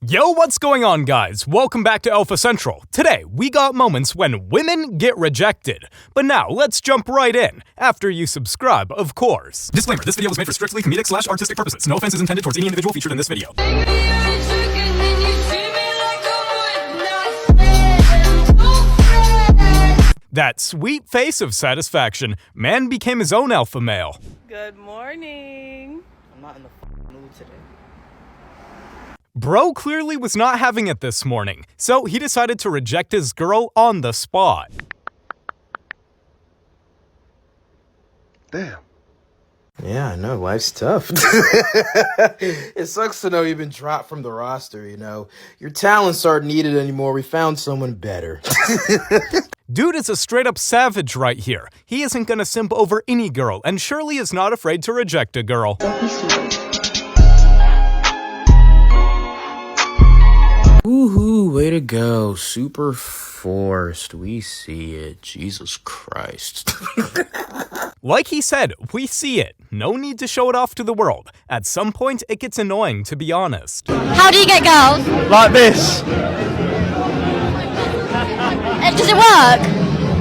Yo, what's going on, guys? Welcome back to Alpha Central. Today, we got moments when women get rejected. But now, let's jump right in. After you subscribe, of course. Disclaimer, this video was made for strictly comedic/artistic purposes. No offense is intended towards any individual featured in this video. That sweet face of satisfaction, man became his own alpha male. Good morning. I'm not in the mood today. Bro clearly was not having it this morning, so he decided to reject his girl on the spot. Damn. Yeah, I know. Life's tough. It sucks to know you've been dropped from the roster, you know. Your talents aren't needed anymore. We found someone better. Dude is a straight-up savage right here. He isn't gonna simp over any girl, and surely is not afraid to reject a girl. Woohoo, way to go. Super forced. We see it. Jesus Christ. Like he said, we see it. No need to show it off to the world. At some point, it gets annoying, to be honest. How do you get girls? Like this. Does it work?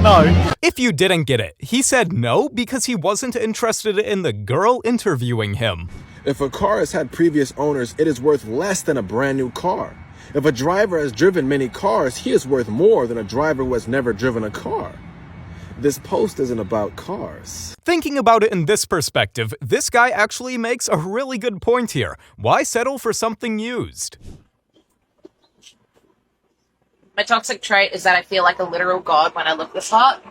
No. If you didn't get it, he said no because he wasn't interested in the girl interviewing him. If a car has had previous owners, it is worth less than a brand new car. If a driver has driven many cars, he is worth more than a driver who has never driven a car. This post isn't about cars. Thinking about it in this perspective, this guy actually makes a really good point here. Why settle for something used? My toxic trait is that I feel like a literal god when I look this hot.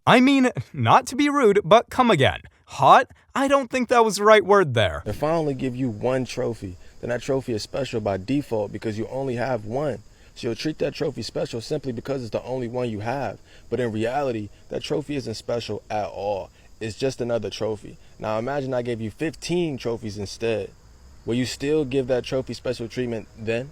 I mean, not to be rude, but come again. Hot? I don't think that was the right word there. If I only give you one trophy, then that trophy is special by default because you only have one. So you'll treat that trophy special simply because it's the only one you have. But in reality, that trophy isn't special at all. It's just another trophy. Now imagine I gave you 15 trophies instead. Will you still give that trophy special treatment then?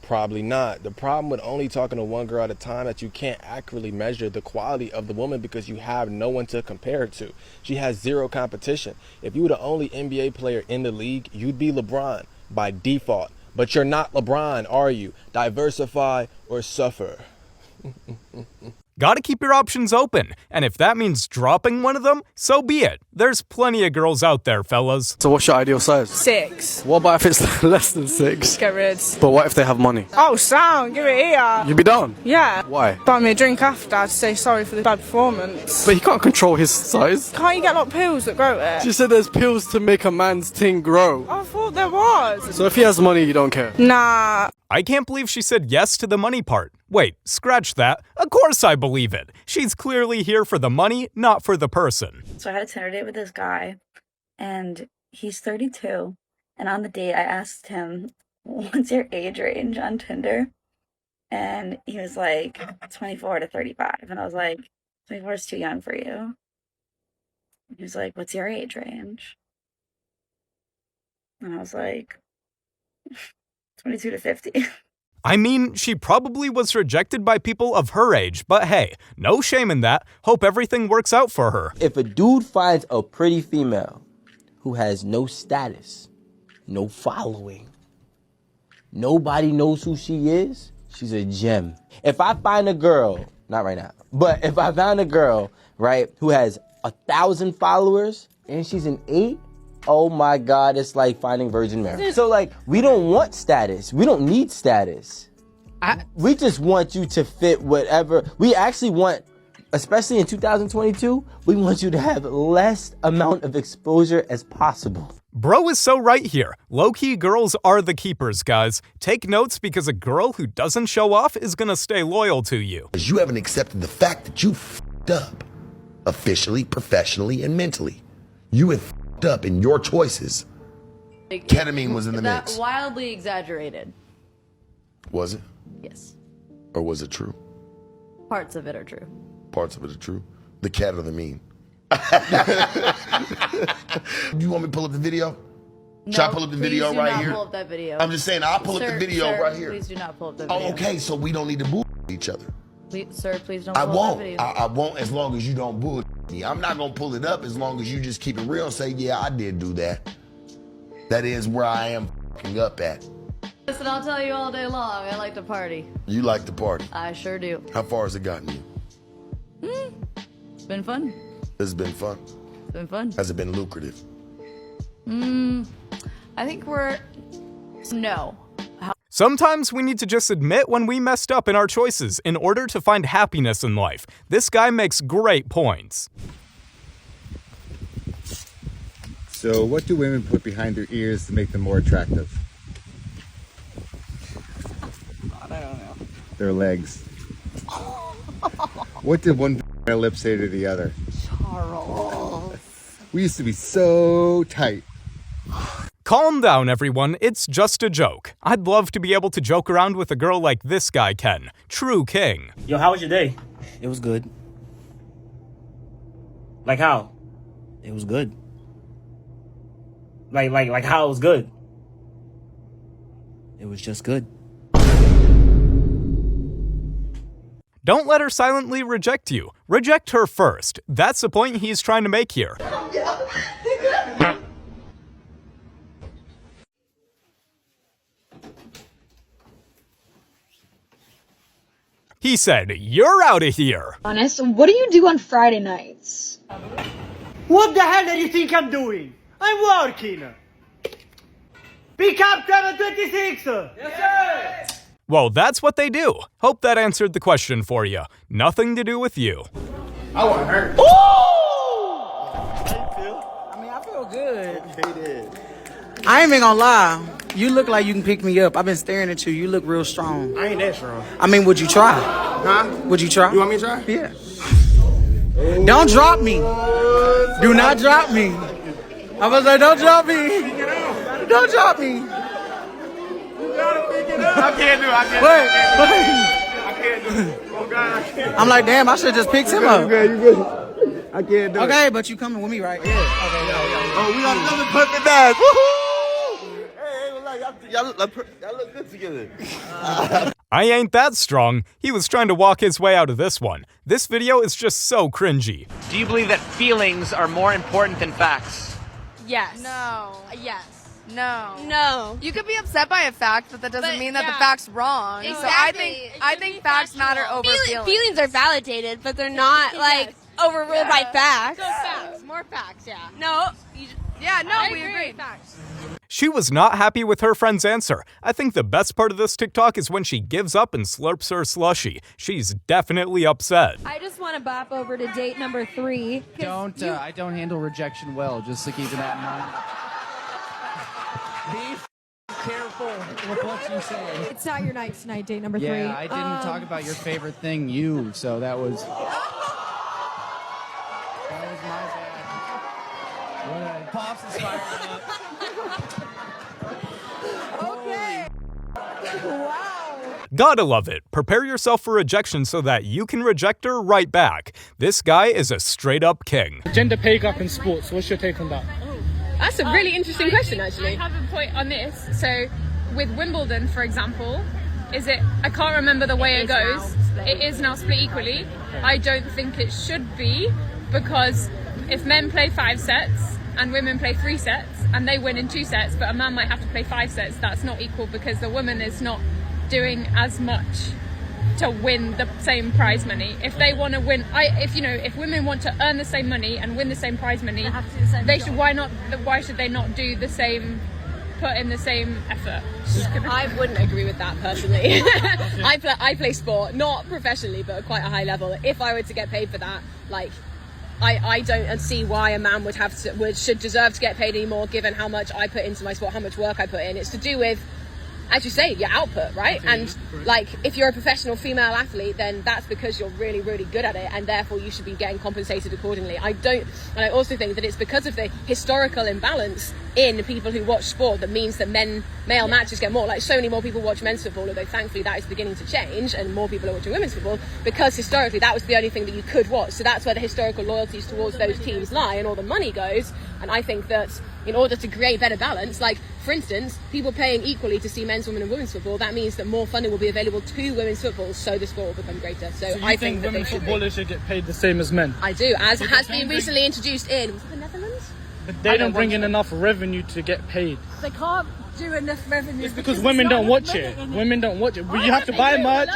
Probably not. The problem with only talking to one girl at a time is that you can't accurately measure the quality of the woman because you have no one to compare it to. She has zero competition. If you were the only NBA player in the league, you'd be LeBron by default. But you're not LeBron, are you? Diversify or suffer. Gotta keep your options open, and if that means dropping one of them, so be it. There's plenty of girls out there, fellas. So what's your ideal size? 6. What about if it's less than 6? Get rid. But what if they have money? Oh, sound. Give it here. You'd be down? Yeah. Why? Buy me a drink after to say sorry for the bad performance. But he can't control his size. Can't you get like pills that grow it? She said there's pills to make a man's thing grow. I thought there was. So if he has money, you don't care? Nah. I can't believe she said yes to the money part. Wait, scratch that. Of course I believe it. She's clearly here for the money, not for the person. So I had a Tinder date with this guy, and he's 32. And on the date, I asked him, what's your age range on Tinder? And he was like, 24 to 35. And I was like, 24 is too young for you. He was like, what's your age range? And I was like, 22 to 50. I mean, she probably was rejected by people of her age, but hey, no shame in that. Hope everything works out for her. If a dude finds a pretty female who has no status, no following, nobody knows who she is, she's a gem. If I find a girl, not right now, but if I found a girl, right, who has 1,000 followers and she's an 8, oh my God, it's like finding Virgin Mary. So like, we don't want status. We don't need status. We just want you to fit whatever. We actually want, especially in 2022, we want you to have less amount of exposure as possible. Bro is so right here. Low-key girls are the keepers, guys. Take notes because a girl who doesn't show off is gonna stay loyal to you. Because you haven't accepted the fact that you f***ed up. Officially, professionally, and mentally. You have f***ed up in your choices. Ketamine was in the mix. That wildly exaggerated. Was it? Yes. Or was it true? Parts of it are true. Parts of it are true. The cat or the mean? You want me to pull up the video? No, Should I pull up the video right here? Pull up that video. I'm just saying, I'll pull up the video right here. Please do not pull up that video. Oh, okay, so we don't need to boo each other. Sir, please don't I pull won't. that video. I won't as long as you don't bull me. I'm not gonna pull it up as long as you just keep it real and say, yeah, I did do that. That is where I am f***ing up at. Listen, I'll tell you all day long. I like to party. You like to party. I sure do. How far has it gotten you? It's been fun. It's been fun. It's been fun. Has it been lucrative? I think no. Sometimes we need to just admit when we messed up in our choices in order to find happiness in life. This guy makes great points. So what do women put behind their ears to make them more attractive? I don't know. Their legs. What did one lip say to the other? Charles. We used to be so tight. Calm down, everyone. It's just a joke. I'd love to be able to joke around with a girl like this guy can. True king. Yo, how was your day? It was good. Like how? It was good. Like how it was good? It was just good. Don't let her silently reject you. Reject her first. That's the point he's trying to make here. He said, "You're out of here." Honest, what do you do on Friday nights? What the hell do you think I'm doing? I'm working. Pick up 726. Yes, sir. Well, that's what they do. Hope that answered the question for you. Nothing to do with you. I want her. I feel good. I ain't even gonna lie. You look like you can pick me up. I've been staring at you. You look real strong. I ain't that strong. I mean, would you try? Huh? Would you try? You want me to try? Yeah. Don't drop me. Do not drop me. I was like, don't drop me. Don't drop me. I can't do it. I can't do it. Oh, God, I can't. I'm like, damn, I should just picked him up. You good. I can't do it. Okay, but you coming with me, right? Yeah. Okay, Oh, we got another puppet dad. Woohoo! Hey, y'all look good together. I ain't that strong. He was trying to walk his way out of this one. This video is just so cringy. Do you believe that feelings are more important than facts? Yes. No. Yes. No. No. You could be upset by a fact, but that doesn't mean that the fact's wrong. Exactly. So I think facts matter over feelings. Feelings are validated, but they're not like overruled by facts. So facts. More facts, yeah. No. We agree. Facts. She was not happy with her friend's answer. I think the best part of this TikTok is when she gives up and slurps her slushie. She's definitely upset. I just want to bop over to date number 3. I don't handle rejection well, just to keep that in mind. Be careful with what you say. It's not your night tonight, date number 3. Yeah, I didn't talk about your favorite thing, you, so that was my bad. Pops is fired up. Okay. Wow. Gotta love it. Prepare yourself for rejection so that you can reject her right back. This guy is a straight up king. Gender pay gap in sports, what's your take on that? That's a really interesting question, actually. I have a point on this. So, with Wimbledon, for example, I can't remember the way it goes. It is now split equally. I don't think it should be, because if men play 5 sets and women play 3 sets and they win in 2 sets, but a man might have to play 5 sets, that's not equal, because the woman is not doing as much to win the same prize money. If they want to win, if women want to earn the same money and win the same prize money, they should. Why should they not do the same? Put in the same effort. I wouldn't agree with that personally. I play sport, not professionally, but at quite a high level. If I were to get paid for that, I don't see why a man should deserve to get paid any more, given how much I put into my sport, how much work I put in. It's to do with, as you say, your output, right? And if you're a professional female athlete, then that's because you're really, really good at it, and therefore you should be getting compensated accordingly. And I also think that it's because of the historical imbalance in people who watch sport that means that male matches get more. Like, so many more people watch men's football, although thankfully that is beginning to change and more people are watching women's football, because historically that was the only thing that you could watch. So that's where the historical loyalties towards those teams lie and all the money goes. And I think that, in order to create better balance. Like, for instance, people paying equally to see men's, women's and women's football, that means that more funding will be available to women's football, so the sport will become greater. So you I think that women's footballers should get paid the same as men? I do, as has been recently introduced in, was it the Netherlands? But they don't bring in enough revenue to get paid. They can't do enough revenue. It's because women don't watch it. Women don't watch it. But you have to buy merch.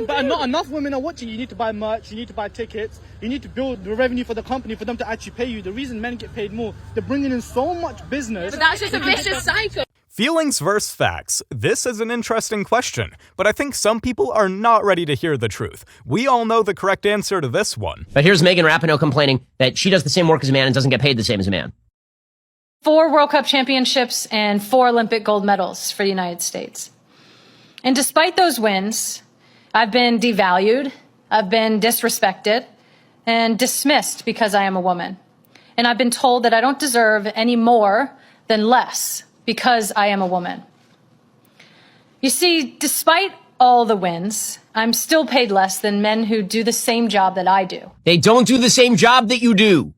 But not enough women are watching. You need to buy merch. You need to buy tickets. You need to build the revenue for the company for them to actually pay you. The reason men get paid more, they're bringing in so much business. But that's just a vicious cycle. Feelings versus facts. This is an interesting question, but I think some people are not ready to hear the truth. We all know the correct answer to this one. But here's Megan Rapinoe complaining that she does the same work as a man and doesn't get paid the same as a man. 4 World Cup championships and 4 Olympic gold medals for the United States. And despite those wins, I've been devalued, I've been disrespected, and dismissed because I am a woman. And I've been told that I don't deserve any more than less because I am a woman. You see, despite all the wins, I'm still paid less than men who do the same job that I do. They don't do the same job that you do.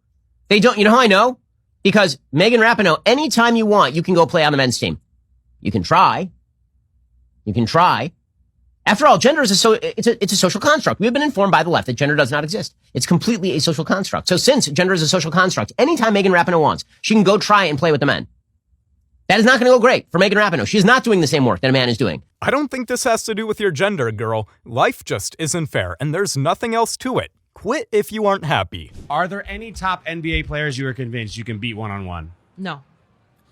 They don't. You know how I know? Because Megan Rapinoe, anytime you want, you can go play on the men's team. You can try. You can try. After all, gender is it's a social construct. We have been informed by the left that gender does not exist. It's completely a social construct. So since gender is a social construct, anytime Megan Rapinoe wants, she can go try and play with the men. That is not going to go great for Megan Rapinoe. She is not doing the same work that a man is doing. I don't think this has to do with your gender, girl. Life just isn't fair, and there's nothing else to it. Quit if you aren't happy. Are there any top NBA players you are convinced you can beat one-on-one? No.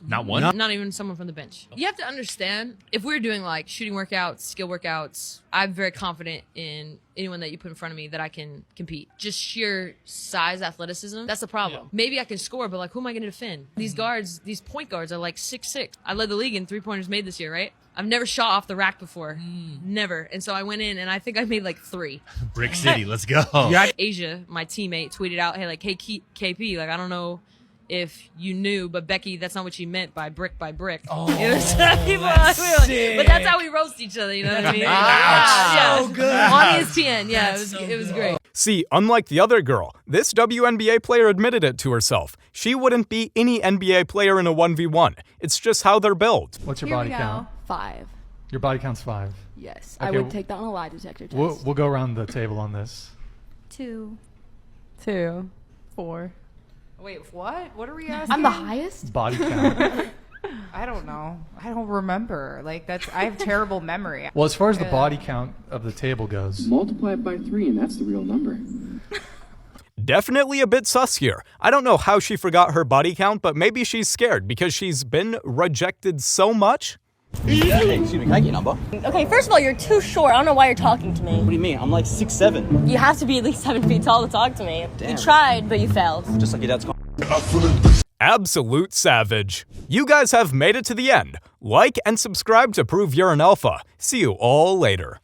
Not one? Not even someone from the bench. You have to understand, if we're doing like shooting workouts, skill workouts, I'm very confident in anyone that you put in front of me that I can compete. Just sheer size, athleticism, that's the problem. Yeah. Maybe I can score, but like, who am I going to defend? These guards, these point guards are like 6'6". I led the league in 3-pointers made this year, right? I've never shot off the rack before. Never. And so I went in and I think I made like 3. Brick City, let's go. Asia, my teammate, tweeted out, hey, like, hey, KP, like, I don't know if you knew, but Becky, that's not what she meant by brick by brick. Oh, you know what I'm saying? But that's how we roast each other, you know what I mean? Yeah. So good. On ESPN, yeah, it was great. See, unlike the other girl, this WNBA player admitted it to herself. She wouldn't beat any NBA player in a 1v1. It's just how they're built. What's your body count? 5. Your body count's 5? Yes. Okay, I would take that on a lie detector test. We'll go around the table on this. 2. 4. Wait, what? What are we asking? I'm the highest? Body count. I don't know. I don't remember. Like, I have terrible memory. Well, as far as the body count of the table goes, multiply it by 3 and that's the real number. Definitely a bit sus here. I don't know how she forgot her body count, but maybe she's scared because she's been rejected so much. Hey, excuse me, can I get your number? Okay, first of all, you're too short. I don't know why you're talking to me. What do you mean? I'm like 6'7". You have to be at least 7 feet tall to talk to me. Damn. You tried, but you failed. Just like your dad's Absolute savage. You guys have made it to the end. Like and subscribe to prove you're an alpha. See you all later.